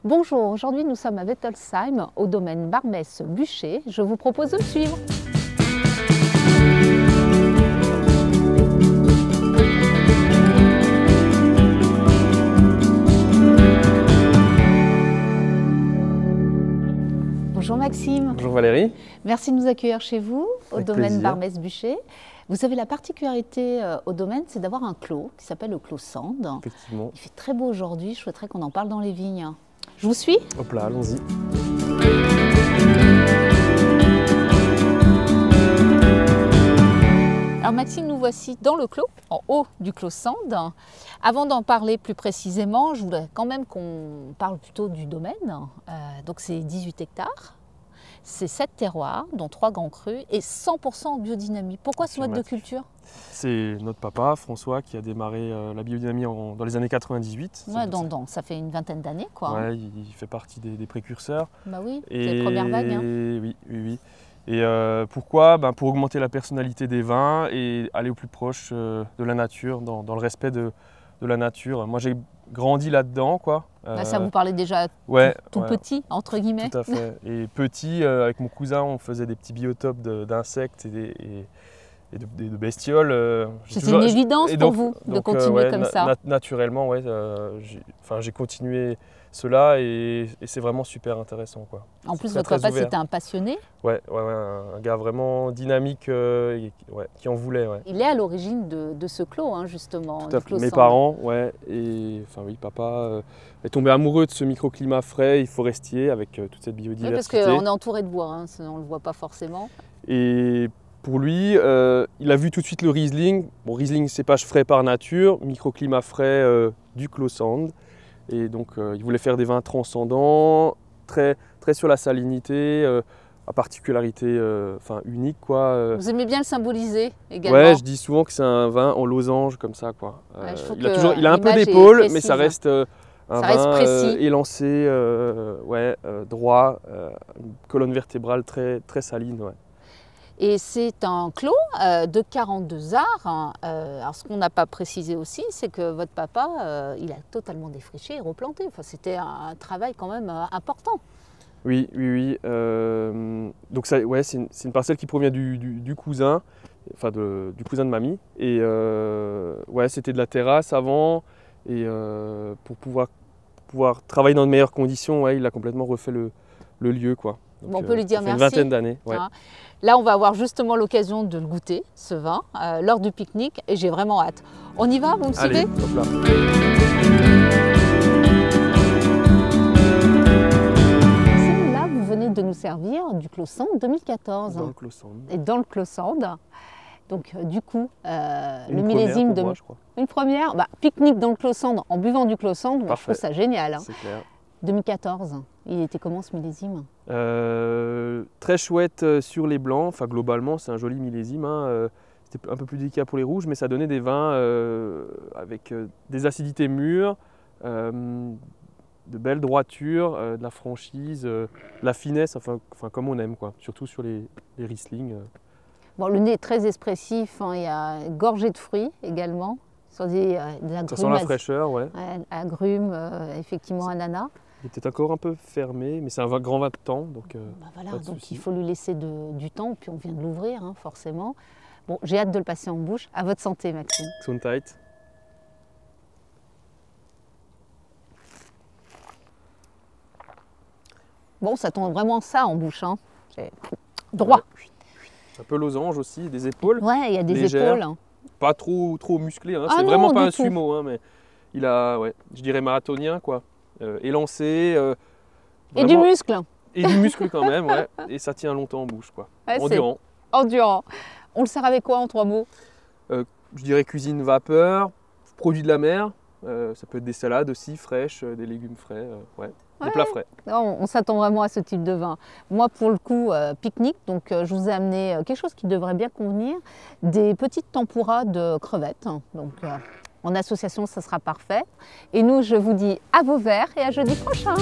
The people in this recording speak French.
Bonjour, aujourd'hui nous sommes à Wettolsheim, au domaine Barmès-Bûcher. Je vous propose de me suivre. Bonjour Maxime. Bonjour Valérie. Merci de nous accueillir chez vous, au Avec domaine plaisir. Barmès-Bûcher. Vous avez la particularité au domaine, c'est d'avoir un clos qui s'appelle le clos Sand. Effectivement. Il fait très beau aujourd'hui, je souhaiterais qu'on en parle dans les vignes. Je vous suis? Hop là, allons-y. Alors Maxime, nous voici dans le clos, en haut du clos Sand. Avant d'en parler plus précisément, je voudrais quand même qu'on parle plutôt du domaine. Donc c'est 18 hectares, c'est 7 terroirs, dont 3 grands crus et 100% en biodynamie. Pourquoi ce mode de culture? C'est notre papa, François, qui a démarré la biodynamie dans les années 98. Ouais, ça fait une vingtaine d'années, quoi. Ouais, il fait partie des précurseurs. Bah oui, c'est les premières vagues. Hein. Oui. Et pourquoi? Pour augmenter la personnalité des vins et aller au plus proche de la nature, dans le respect de la nature. Moi, j'ai grandi là-dedans, quoi. Ça vous parlait déjà tout petit, entre guillemets. Tout à fait. Et petit, avec mon cousin, on faisait des petits biotopes d'insectes et de bestioles. C'est une évidence pour vous de continuer comme ça. Naturellement, ouais. J'ai continué cela et c'est vraiment super intéressant, quoi. En plus, votre papa, c'était un passionné. Ouais, un gars vraiment dynamique qui en voulait. Ouais. Il est à l'origine de ce clos, hein, justement. Tout à fait. Mes parents, papa est tombé amoureux de ce microclimat frais et forestier avec toute cette biodiversité. Oui, parce qu'on est entouré de bois, hein, sinon on ne le voit pas forcément. Et pour lui, il a vu tout de suite le Riesling. Bon, Riesling, cépage frais par nature, microclimat frais du clos Sand. Et donc, il voulait faire des vins transcendants, très sur la salinité, à particularité unique, quoi. Vous aimez bien le symboliser également? Ouais, je dis souvent que c'est un vin en losange, comme ça, quoi. Il a un peu d'épaule, mais ça reste un vin précis. élancé, droit, une colonne vertébrale très saline, ouais. Et c'est un clos de 42 arts. Alors ce qu'on n'a pas précisé aussi, c'est que votre papa, il a totalement défriché et replanté. Enfin, c'était un travail quand même important. Oui. Donc c'est une parcelle qui provient du cousin, du cousin de mamie. Et c'était de la terrasse avant. Et pour pouvoir travailler dans de meilleures conditions, il a complètement refait le lieu, quoi. Donc, on peut lui dire ça fait merci. Une vingtaine d'années. Ouais. Là, on va avoir justement l'occasion de le goûter, ce vin, lors du pique-nique, et j'ai vraiment hâte. On y va, vous me suivez? Allez, hop là. Là, vous venez de nous servir du clos Sand 2014. Dans le clos Sand. Et dans le clos Sand. Donc, du coup, le millésime de... je crois. Une première, pique-nique dans le clos Sand en buvant du clos Sand, je trouve ça génial. Hein. C'est clair. 2014, il était comment ce millésime? Très chouette sur les blancs, enfin globalement c'est un joli millésime, hein. C'était un peu plus délicat pour les rouges, mais ça donnait des vins avec des acidités mûres, de belles droitures, de la franchise, de la finesse, enfin comme on aime, quoi. Surtout sur les Riesling. Bon, le nez est très expressif, hein. Il y a gorgé de fruits également, sur des agrumes. Ça sent la fraîcheur, ouais. Agrumes, effectivement ananas. Il est peut-être encore un peu fermé, mais c'est un grand vin de temps, donc voilà, donc il faut lui laisser du temps, puis on vient de l'ouvrir, hein, forcément. Bon, j'ai hâte de le passer en bouche. À votre santé, Maxime. Gesundheit. Bon, ça tombe vraiment ça en bouche, hein. C'est droit. Un peu losange aussi, des épaules. Ouais, il y a des légères, épaules. Hein. Pas trop musclé, hein. Ah C'est non, vraiment pas un tout. sumo, hein, mais il a, je dirais marathonien, quoi. Élancé. Et du muscle. Et du muscle quand même, ouais. Et ça tient longtemps en bouche, quoi. Ouais, endurant. Endurant. On le sert avec quoi en 3 mots? Je dirais cuisine vapeur, produits de la mer. Ça peut être des salades aussi fraîches, des légumes frais, des plats frais. Non, on s'attend vraiment à ce type de vin. Moi, pour le coup, pique-nique, donc je vous ai amené quelque chose qui devrait bien convenir, des petites tempura de crevettes. Donc, en association, ça sera parfait. Et nous, je vous dis à vos verres et à jeudi prochain.